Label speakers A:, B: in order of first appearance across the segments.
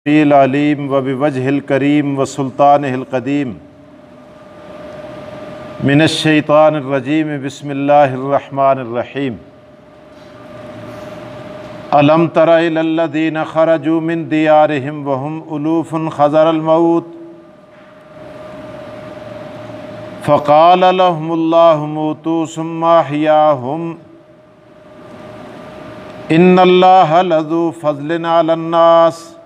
A: अलीम व बिवजहिल करीम व सुल्तानिहिल क़दीम मिनश्शैतानिर्रजीम बिस्मिल्लाहिर्रहमानिर्रहीम। अलम तरा इलल्लज़ीना खरजू मिन दियारिहिम व हुम उलूफुन हज़रल मौत फ़क़ाल लहुमुल्लाहु मूतू सुम्मा अहयाहुम इन्नल्लाहा लज़ू फ़ज़लिन अलन्नास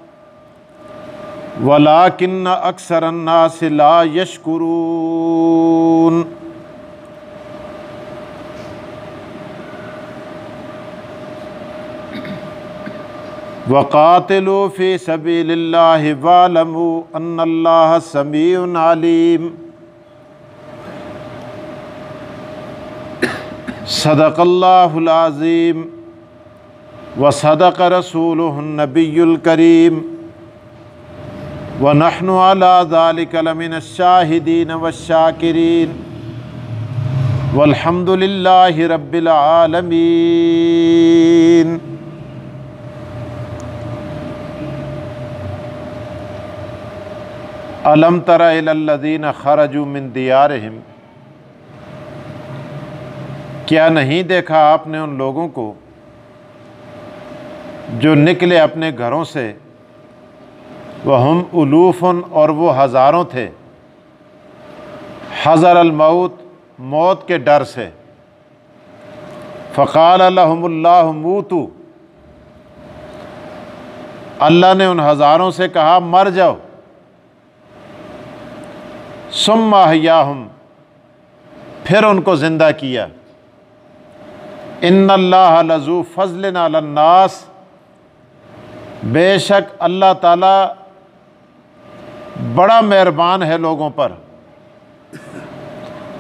A: वलाकिन्न अक्सरन्नास ला यशकुरून। वक़ातिलू फ़ी सबीलिल्लाहि वअलमू अन्नल्लाहा समीउन अलीम। सदक़ल्लाहुल अज़ीम व सदक़ रसूलुहुन नबियुल करीम व नहनु अला ज़ालिका लमिनश्शाहिदीन वश्शाकिरीन वल्हम्दुलिल्लाहि रब्बिल आलमीन। अलम तरा इलल्लज़ीना खरजू मिन दियारिहिम, क्या नहीं देखा आपने उन लोगों को जो निकले अपने घरों से, वहुम उलूफ़ुन और वो हज़ारों थे, हज़रल मौत मौत के डर से। फ़क़ाल लहुमुल्लाहु मूतू, अल्लाह ने उन हज़ारों से कहा मर जाओ। सुम्मा अहयाहुम, फिर उनको ज़िंदा किया। इन्नल्लाहा लज़ू फ़ज़लिन अलन्नास, बेशक अल्लाह ताला बड़ा मेहरबान है लोगों पर।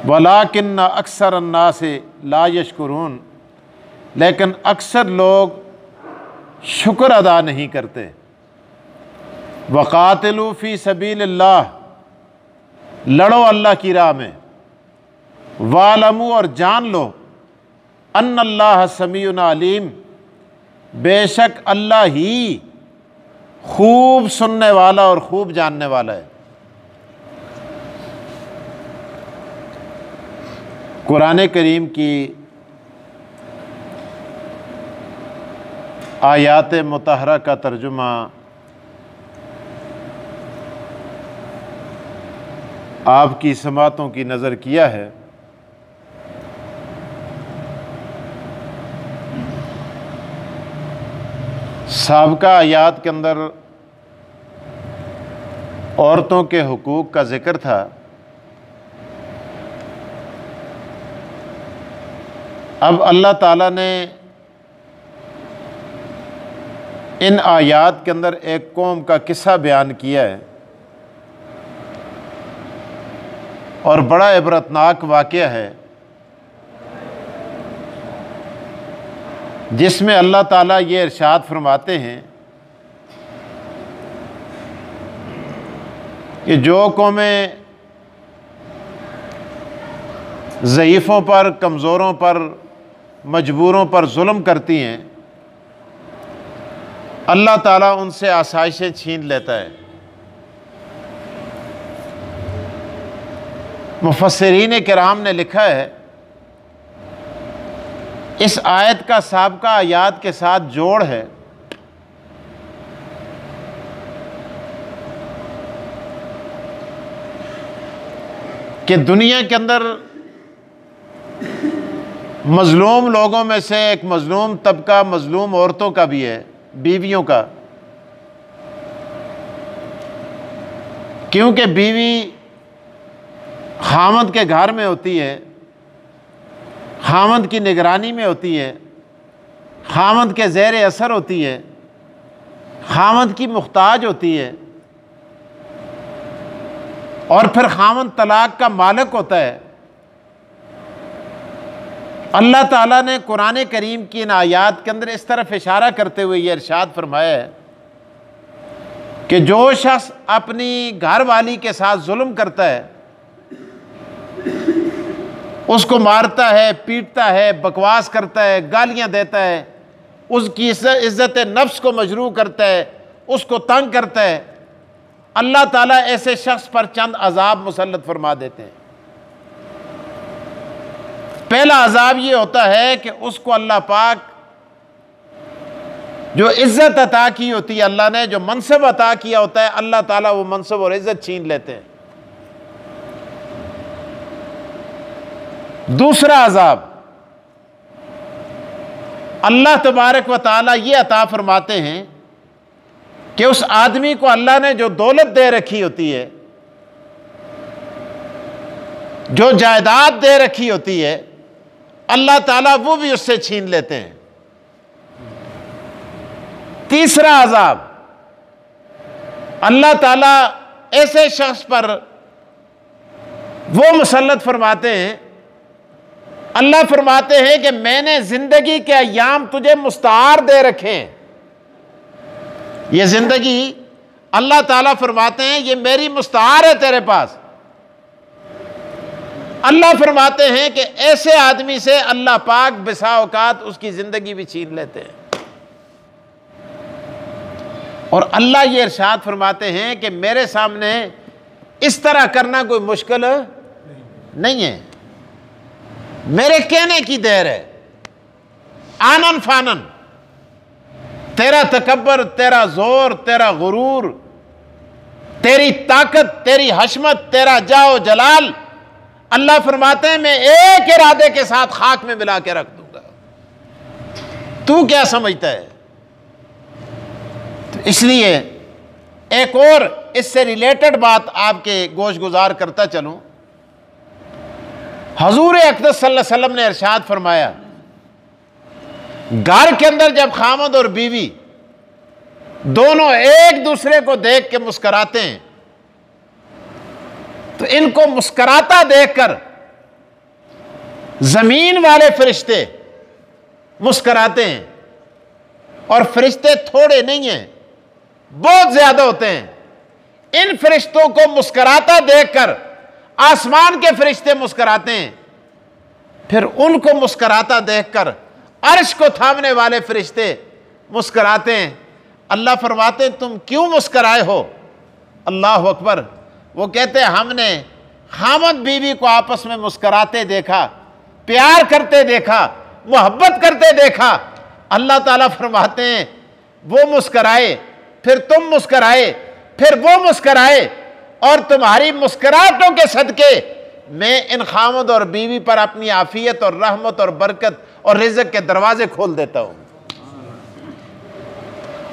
A: वलाकिन्न अक्सरन्नास ला यशकुरून, लेकिन अक्सर लोग शुक्र अदा नहीं करते। वक़ातिलू फ़ी सबीलिल्लाह, लड़ो अल्लाह की राह में। वालमू, और जान लो, अन्नल्लाह समीउन अलीम, बेशक अल्लाह ही खूब सुनने वाला और खूब जानने वाला है। कुरान करीम की आयात मुतहरा का तर्जुमा आपकी समातों की नज़र किया है। साबिक़ा आयात के अंदर औरतों के हुकूक का ज़िक्र था। अब अल्लाह ताला ने इन आयात के अंदर एक कौम का किस्सा बयान किया है और बड़ा इबरतनाक वाक़या है, जिसमें अल्लाह ताला ये इरशाद फरमाते हैं कि जो कौमें ज़ईफ़ों पर, कमज़ोरों पर, मजबूरों पर जुल्म करती हैं, अल्लाह ताला उनसे आसाइशें छीन लेता है। मुफस्सिरीन किराम ने लिखा है, इस आयत का साबिक़ा आयात के साथ जोड़ है कि दुनिया के अंदर मज़लूम लोगों में से एक मज़लूम तबका मज़लूम औरतों का भी है, बीवियों का। क्योंकि बीवी खामद के घर में होती है, खामद की निगरानी में होती है, खामद के ज़ेर असर होती है, खामद की मुख्ताज होती है, और फिर खामद तलाक का मालिक होता है। अल्लाह ताला ने कुरान करीम की इन आयात के अंदर इस तरफ इशारा करते हुए ये इरशाद फरमाया है कि जो शख्स अपनी घरवाली के साथ जुल्म करता है, उसको मारता है, पीटता है, बकवास करता है, गालियां देता है, उसकी इज्जत नफ्स को मजरूह करता है, उसको तंग करता है, अल्लाह ताला ऐसे शख्स पर चंद अजाब मुसल्लत फरमा देते हैं। पहला अजाब ये होता है कि उसको अल्लाह पाक जो इज्जत अता की होती है, अल्लाह ने जो मनसब अता किया होता है, अल्लाह ताला वो मनसब और इज्जत छीन लेते हैं। दूसरा अजाब अल्लाह तबारक व ताला ये अता फरमाते हैं कि उस आदमी को अल्लाह ने जो दौलत दे रखी होती है, जो जायदाद दे रखी होती है, अल्लाह ताला वो भी उससे छीन लेते हैं। तीसरा अजाब अल्लाह ताला ऐसे शख्स पर वो मुसल्लत फरमाते हैं, अल्लाह फरमाते हैं कि मैंने जिंदगी के अय्याम तुझे मुस्तार दे रखे हैं। ये जिंदगी अल्लाह ताला फरमाते हैं ये मेरी मुस्तार है तेरे पास। अल्लाह फरमाते हैं कि ऐसे आदमी से अल्लाह पाक बिसा औकात उसकी जिंदगी भी छीन लेते हैं। और अल्लाह ये इरशाद फरमाते हैं कि मेरे सामने इस तरह करना कोई मुश्किल नहीं है, मेरे कहने की देर है। आनन फानन, तेरा तकब्बर, तेरा जोर, तेरा गुरूर, तेरी ताकत, तेरी हशमत, तेरा जाओ जलाल, अल्लाह फरमाते हैं मैं एक इरादे के साथ खाक में मिला के रख दूंगा। तू क्या समझता है? तो इसलिए एक और इससे रिलेटेड बात आपके गोश गुजार करता चलूं। हजूर अक़दस सल्लल्लाहु अलैहि वसल्लम ने इरशाद फरमाया, घर के अंदर जब खामद और बीवी दोनों एक दूसरे को देख के मुस्कराते हैं तो इनको मुस्कराता देखकर जमीन वाले फरिश्ते मुस्कराते हैं। और फरिश्ते थोड़े नहीं हैं, बहुत ज्यादा होते हैं। इन फरिश्तों को मुस्कराता देखकर आसमान के फरिश्ते मुस्कराते हैं, फिर उनको मुस्कराता देखकर अर्श को थामने वाले फरिश्ते मुस्कराते हैं। अल्लाह फरमाते तुम क्यों मुस्कराए हो? अल्लाह अकबर। वो कहते हैं हमने खामद बीवी को आपस में मुस्कराते देखा, प्यार करते देखा, मोहब्बत करते देखा। अल्लाह ताला फरमाते हैं वो मुस्कराए, फिर तुम मुस्कराए, फिर वो मुस्कराए, और तुम्हारी मुस्कुराहटों के सदके मैं इन खामद और बीवी पर अपनी आफियत और रहमत और बरकत और रिज़्क़ के दरवाजे खोल देता हूं,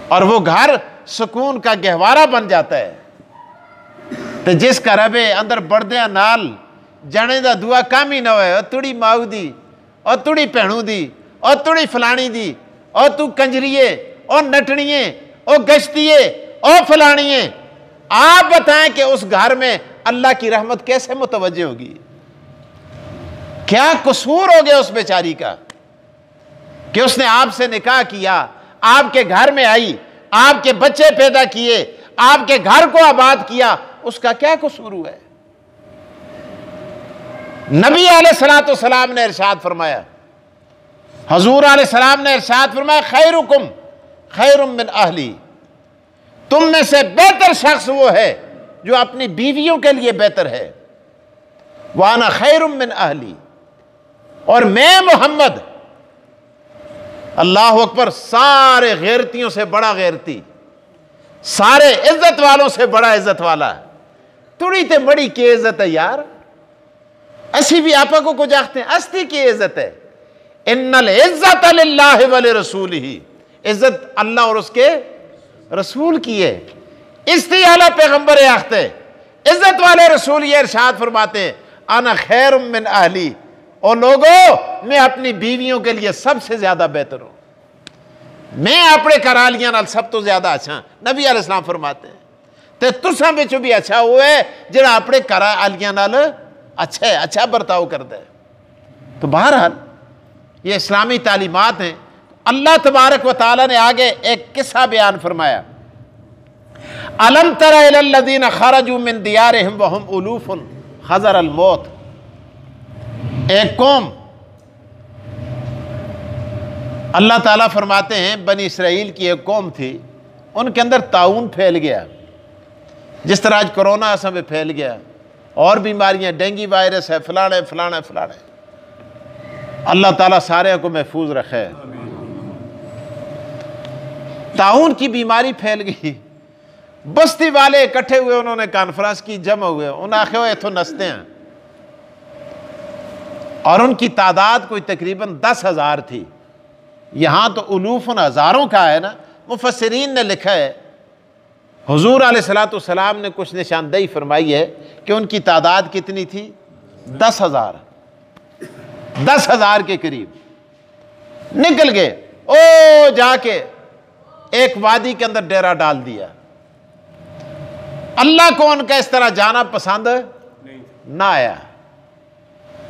A: और वो घर सुकून का गहवारा बन जाता है। तो जिस घर में अंदर बड़दिया नाल जाने दा दुआ काम ही ना हो, तुड़ी माऊ दी और तुड़ी भैनू दी और तुड़ी फलानी दी और तू कंजरिए और नटनिए और गश्तिए और फलानिए, आप बताएं कि उस घर में अल्लाह की रहमत कैसे मुतवज्जे होगी? क्या कसूर हो गया उस बेचारी का कि उसने आपसे निकाह किया, आपके घर में आई, आपके बच्चे पैदा किए, आपके घर को आबाद किया, उसका क्या कसूर हुआ है? नबी अलैहिस्सलाम ने इरशाद फरमाया, हजूर अलैहिस्सलाम ने इरशाद फरमाया, खैरुकुम खैरुम मिन अहली, तुम में से बेहतर शख्स वो है जो अपनी बीवियों के लिए बेहतर है। वाना खैरुम मिन अहली, और मैं मोहम्मद, अल्लाह अकबर, सारे गैरतियों से बड़ा गैरती, सारे इज्जत वालों से बड़ा इज्जत वाला है। थोड़ी ते बड़ी की इज्जत है यार, असी भी आपा को कुछ आखते हैं, अस्ती की इज्जत है। इन्नल इज्जत लिल्लाहि व लिरसूलिही, इज्जत अल्लाह और उसके रसूल की है। इस्ती आला पैगंबर आखते, इज्जत वाले रसूल ये इरशाद फरमाते हैं, आना खैरुम मिन अहली, और लोगों मैं अपनी बीवियों के लिए सबसे ज्यादा बेहतर हूं, मैं अपने करालियां नाल सब तो ज्यादा अच्छा। नबी अलैहिस्सलाम फरमाते हैं ते तुसां विच भी अच्छा वो है जिहड़ा अपने करालियां नाल अच्छा है, अच्छा बर्ताव करता है। तो बहरहाल ये इस्लामी तालीमात हैं। अल्लाह तबारक व तआला ने आगे एक किस्सा बयान फरमाया, अलम तरा इलल लज़ीना खरजू मिन दियारिहिम व हुम उलूफुन हज़रल मौत। एक कौम, अल्लाह ताला फरमाते हैं बनी इसराइल की एक कौम थी, उनके अंदर ताउन फैल गया, जिस तरह आज कोरोना असम में फैल गया, और बीमारियां, डेंगू वायरस है, फलाने फलाने फलाने। अल्लाह ताला सारे को महफूज रखे। ताउन की बीमारी फैल गई, बस्ती वाले इकट्ठे हुए, उन्होंने कॉन्फ्रेंस की, जमा हुए, उन आखे तो नसते हैं, और उनकी तादाद कोई तकरीबन 10,000 थी। यहाँ तो उलूफन हज़ारों का है ना। मुफस्सिरीन ने लिखा है, हुजूर अलैहिस्सलाम ने कुछ निशानदेही फरमाई है कि उनकी तादाद कितनी थी? 10,000। 10,000 के करीब निकल गए। ओ जाके एक वादी के अंदर डेरा डाल दिया। अल्लाह को उनका इस तरह जाना पसंद ना आया।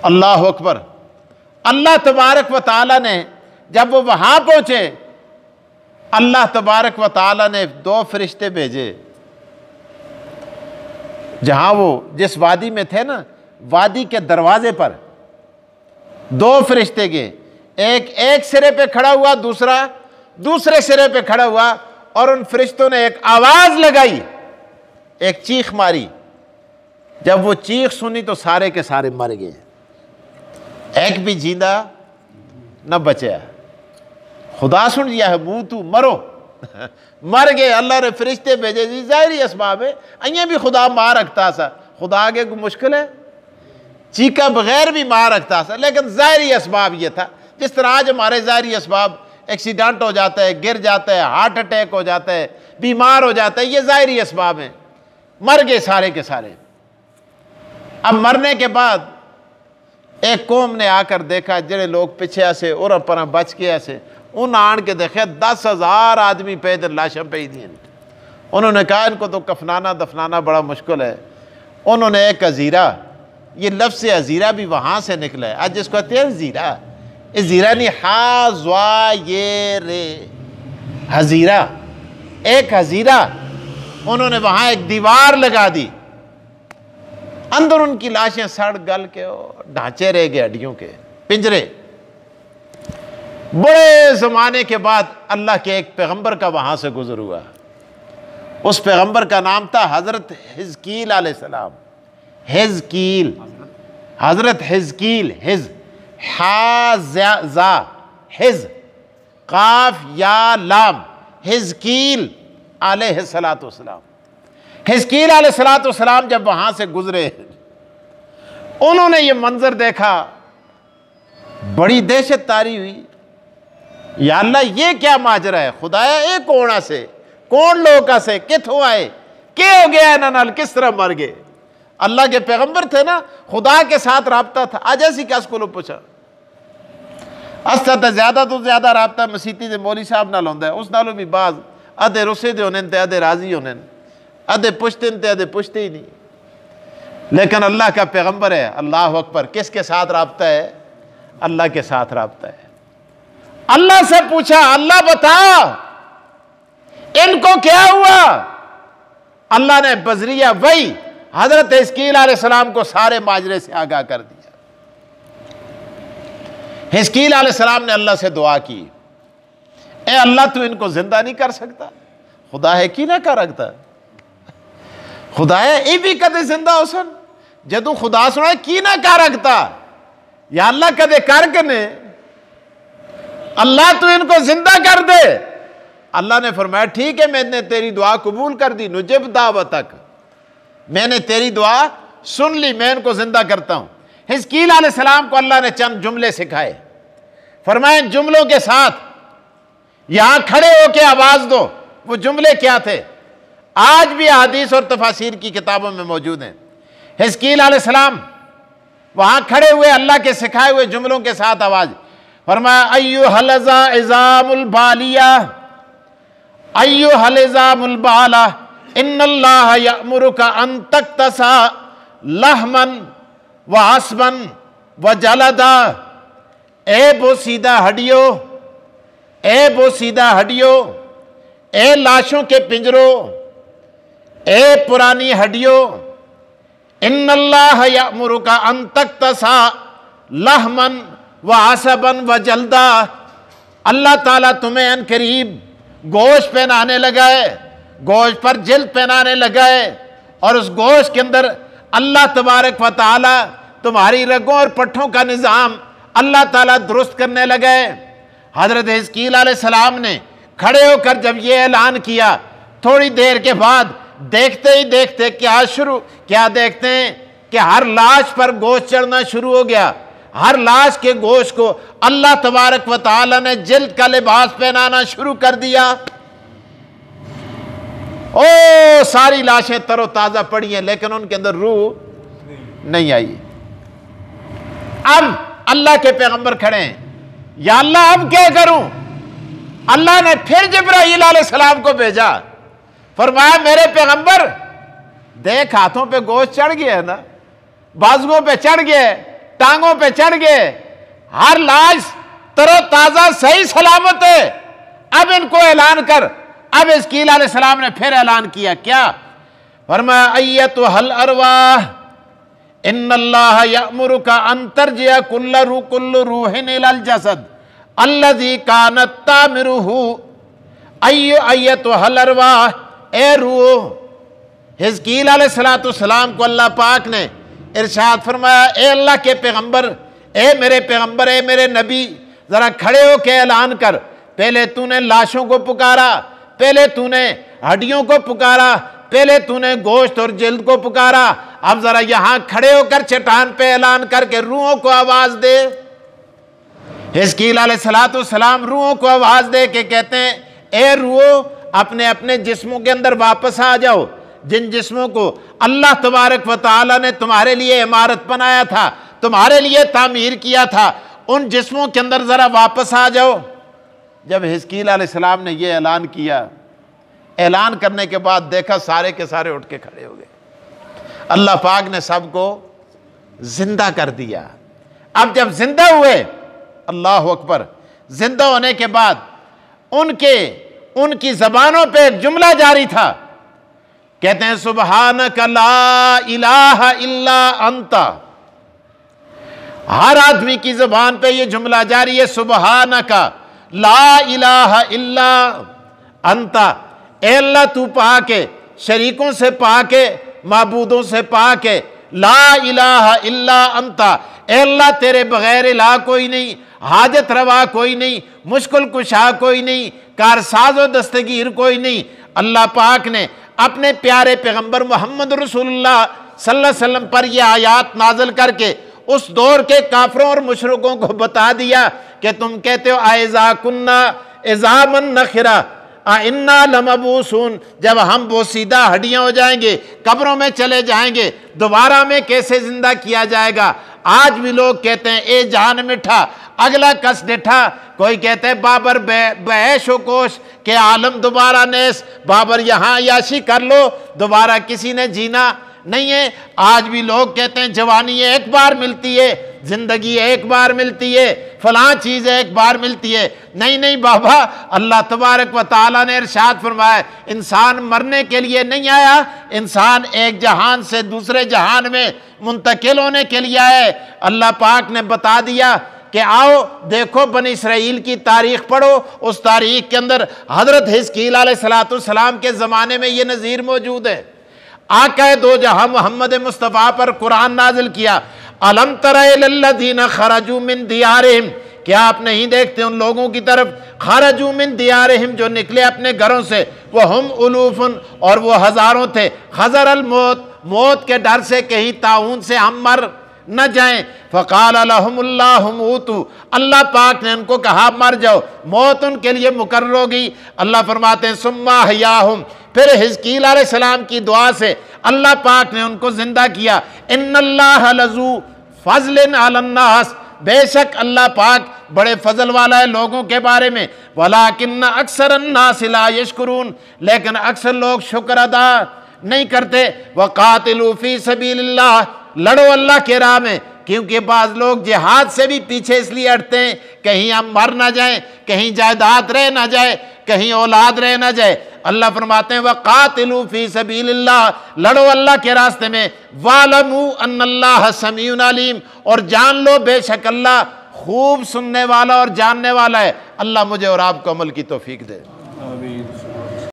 A: अल्लाह अकबर। अल्लाह तबारक व तआला ने जब वो वहां पहुंचे, अल्लाह तबारक व तआला ने 2 फरिश्ते भेजे। जहां वो जिस वादी में थे ना, वादी के दरवाजे पर 2 फरिश्ते गए। एक सिरे पे खड़ा हुआ, दूसरा दूसरे सिरे पे खड़ा हुआ, और उन फरिश्तों ने एक आवाज लगाई, एक चीख मारी। जब वो चीख सुनी तो सारे के सारे मर गए, एक भी जिंदा न बचा। खुदा सुन लिया है, मुंह तू मरो। मर गए। अल्लाह ने फरिश्ते भेजे जी, ज़ाहिरी असबाब है, अइयां भी खुदा मार रखता सा। खुदा आगे को मुश्किल है, चीका बगैर भी मार रखता सा, लेकिन ज़ाहिरी असबाब ये था। जिस तरह आज हमारे ज़ाहिरी असबाब, एक्सीडेंट हो जाता है, गिर जाता है, हार्ट अटैक हो जाता है, बीमार हो जाता है, ये ज़ाहिरी असबाब हैं। मर गए सारे के सारे। अब मरने के बाद एक कौम ने आकर देखा, जेड़े लोग पीछे ऐसे और पर बच के ऐसे, उन आन के देखे 10,000 आदमी पे लाशें पे दी। उन्होंने कहा इनको तो कफनाना दफनाना बड़ा मुश्किल है। उन्होंने एक हजीरा, ये लफ्ज़ से हजीरा भी वहाँ से निकला है। आज जिसको कहते हैं हजीरा, इस जीरा नहीं, हा ये रे, हजीरा, एक हजीरा। उन्होंने वहाँ एक दीवार लगा दी, अंदर उनकी लाशें सड़ गल के ढांचे रह गए, हड्डियों के पिंजरे। बड़े ज़माने के बाद अल्लाह के एक पैगंबर का वहाँ से गुजर हुआ। उस पैगंबर का नाम था हज़रत हिज़कील अलैहिस्सलाम। हिज़कील, हज़रत हिज़कील, हिज़ हा ज़ा, हिज़ काफ या लाम, हिज़कील अलैहिस्सलाम। हिज़कील अलैहिस्सलाम जब वहाँ से गुजरे, उन्होंने ये मंजर देखा, बड़ी दहशत तारी हुई। या अल्लाह ये क्या माजरा है? खुदाया ये कौन से, कौन लोग से, किथों आए, क्या हो गया ना नाल, किस तरह मर गए? अल्लाह के पैगंबर थे ना, खुदा के साथ राब्ता था। आज ऐसी क्या स्कूलों पूछा अस्ता ज्यादा तो ज्यादा राब्ता मसीती दे मौली साहब नाल होंदा है। उस नालों भी बाज अधे रुसे दे होने, अधे राजी होने, अधे पुछते ते अधे पुछते ही नहीं। लेकिन अल्लाह का पैगंबर है, अल्लाह अकबर। किसके साथ राब्ता है? अल्लाह के साथ राब्ता है। अल्लाह से पूछा, अल्लाह बता इनको क्या हुआ? अल्लाह ने बजरिया वही हजरत हिज़कील अलैहिस्सलाम को सारे माजरे से आगाह कर दिया। हिज़कील अलैहिस्सलाम ने अल्लाह से दुआ की, ए अल्लाह तू इनको जिंदा नहीं कर सकता? खुदा है कि ना कर रखता? खुदा है ये भी कदे जिंदा हो सन, जदू खुदा सुना की ना कर रखता? या अल्लाह कदे कर के ने, अल्लाह तू इनको जिंदा कर दे। अल्लाह ने फरमाया ठीक है, मैंने तेरी दुआ कबूल कर दी, नुजिब दावतक, मैंने तेरी दुआ सुन ली, मैं इनको जिंदा करता हूं। हिज़कील अलैहिस्सलाम को अल्लाह ने चंद जुमले सिखाए। फरमाया इन जुमलों के साथ यहां खड़े होकर आवाज दो। वो जुमले क्या थे? आज भी हदीस और तफासीर की किताबों में मौजूद हैं। हिज़कील अलैहिस्सलाम वहां खड़े हुए अल्लाह के सिखाए हुए जुमलों के साथ आवाज। फरमाया अय्युहल इज़ामुल बालिया, अय्युहल इज़ामुल बाला, इन्नल्लाह यअमुरुका अन तक्तसा लहमन व अस्मन व जलदा। ए बोसीदा हड्डियों, ए बोसीदा हड्डियों, ए लाशों के पिंजरों, ए पुरानी हड्डियों, इन्नल्लाह यअमुरुका अन तक्तसा लहमन व असबन व जल्दा। अल्लाह ताला तुम्हें अन करीब गोश्त पहनाने लगा है, गोश्त पर जिल्द पहनाने लगा है, और उस गोश्त के अंदर अल्लाह तबारक व तआला तुम्हारी रगों और पट्ठों का निज़ाम अल्लाह ताला दुरुस्त करने लगा है। हज़रत हिज़कील अलैहिस्सलाम ने खड़े होकर जब ये ऐलान किया, थोड़ी देर के बाद देखते ही देखते क्या देखते हैं कि हर लाश पर गोश्त चढ़ना शुरू हो गया। हर लाश के गोश्त को अल्लाह तबारक व तआला ने जिल्द का लिबास पहनाना शुरू कर दिया। ओ सारी लाशें तरोताजा पड़ी हैं, लेकिन उनके अंदर रूह नहीं आई। अब अल्लाह के पैगंबर खड़े हैं, या अल्लाह अब क्या करूं? अल्लाह ने फिर जिब्राईल अलैहिस्सलाम को भेजा, फरमाया मेरे पैगंबर देख, हाथों पे गोश्त चढ़ गया है ना, बाजुओं पे चढ़ गए, टांगों पे चढ़ गए, हर लाश तरोताजा सही सलामत है। अब इनको ऐलान कर। अब हिज़कील अलैहिस्सलाम ने फिर ऐलान किया, क्या? फरमाया अय्यतुहल अरवाह इन्नल्लाह यअमुरुका अन तर्जिअ कुल्लु रूहिन इलल जसद अल्लज़ी कानत तामिरुहु। अय्यतुहल अरवाह, ए रूह। हिज़कील अलैहिस्सलाम को अल्लाह पाक ने इरशाद फरमाया, ए अल्लाह के पैगंबर, ए मेरे पैगंबर, ए मेरे नबी, जरा खड़े हो के ऐलान कर। पहले तूने लाशों को पुकारा, पहले तूने हड्डियों को पुकारा, पहले तूने गोश्त और जिल्द को पुकारा, अब जरा यहां खड़े होकर चट्टान पे ऐलान करके रूहों को आवाज दे। हिज़कील अलैहिस्सलाम रूहों को आवाज दे के कहते हैं, ए रूहो, अपने अपने जिस्मों के अंदर वापस आ जाओ। जिन जिस्मों को अल्लाह तबारक व तआला ने तुम्हारे लिए इमारत बनाया था, तुम्हारे लिए तामीर किया था, उन जिस्मों के अंदर जरा वापस आ जाओ। जब हिज़कील अलैहिस्सलाम ने यह ऐलान किया, ऐलान करने के बाद देखा सारे के सारे उठ के खड़े हो गए। अल्लाह पाक ने सबको जिंदा कर दिया। अब जब जिंदा हुए, अल्लाह अकबर, जिंदा होने के बाद उनकी जबानों पे एक जुमला जारी था। कहते हैं सुबहानका ला इलाहा इल्ला अंता। हर आदमी की जुबान पे ये जुमला जारी है, सुबहानका ला इलाहा इल्ला अंता। ए अल्लाह तू पाके, शरीकों से पाके, माबूदों से पाके, ला इलाहा इल्ला अंता। ए अल्लाह तेरे बगैर इलाह कोई नहीं, हाजत रवा कोई नहीं, मुश्किल कुशा कोई नहीं, कारसाज़ो दस्तगीर कोई नहीं। अल्लाह पाक ने अपने प्यारे पैगंबर मोहम्मद रसूलुल्लाह सल्लल्लाहु अलैहि वसल्लम पर यह आयात नाज़िल करके उस दौर के काफरों और मुशरिकों को बता दिया कि तुम कहते हो आइज़ा कुन्ना इज़ामन नखिरा इन्ना लमबूसून, जब हम बोसीदा हड्डियां हो जाएंगे, कब्रों में चले जाएंगे, दोबारा में कैसे जिंदा किया जाएगा। आज भी लोग कहते हैं ए जान मिठा अगला कस डिठा। कोई कहते हैं बाबर बैशो कोश के आलम दोबारा नेस, बाबर यहाँ याशी कर लो, दोबारा किसी ने जीना नहीं है। आज भी लोग कहते हैं जवानी एक बार मिलती है, जिंदगी एक बार मिलती है, फलां चीज़ एक बार मिलती है। नहीं नहीं बाबा, अल्लाह तबारक व तआला ने इरशाद फरमाया, इंसान मरने के लिए नहीं आया, इंसान एक जहान से दूसरे जहान में मुंतकिल होने के लिए आया। अल्लाह पाक ने बता दिया कि आओ देखो बनी इसराइल की तारीख पढ़ो, उस तारीख के अंदर हज़रत हिज़कील अलैहिस्सलाम के ज़माने में ये नज़ीर मौजूद है। आका दो जहां मोहम्मद मुस्तफ़ा पर कुरान नाजिल किया, अलम तरा इलल्लज़ीना खरजू मिन दियारिहिम, क्या आप नहीं देखते उन लोगों की तरफ, खरजू मिन दियारिहिम, जो निकले अपने घरों से, वह हम उलूफुन, और वो हज़ारों थे, खज़रल मौत, मौत के डर से कहीं ताऊन से हम मर न जाएं। फ़क़ाल लहुमुल्लाहु मूतू, अल्लाह पाक ने उनको कहा मर जाओ, मौत उनके लिए मुकर्रर हो गई। अल्लाह फरमाते हैं सुम्मा हयाहुम, फिर हिज़कील अलैहिस्सलाम की दुआ से अल्लाह पाक ने उनको जिंदा किया। इन्नल्लाह लज़ू फ़ज़लिन अलन्नास, बेशक अल्लाह पाक बड़े फजल वाला है लोगों के बारे में। वलाकिन्न अक्सरन्नास ला यशकुरून, लेकिन अक्सर लोग शुक्र अदा नहीं करते। वक़ातिलू फ़ी सबीलिल्लाह, लड़ो अल्लाह के राह में, क्योंकि बाज़ लोग जिहाद से भी पीछे इसलिए हटते हैं कहीं हम मर ना जाएं, कहीं जायदाद रह ना जाए, कहीं औलाद रह ना जाए। अल्लाह फरमाते हैं वक़ातिलू फ़ी सबीलिल्लाह, लड़ो अल्लाह के रास्ते में। वालमू अन्नल्लाह समीउन अलीम, और जान लो बेशक अल्लाह खूब सुनने वाला और जानने वाला है। अल्लाह मुझे और आपको अमल की तौफीक दे।
B: आमीन।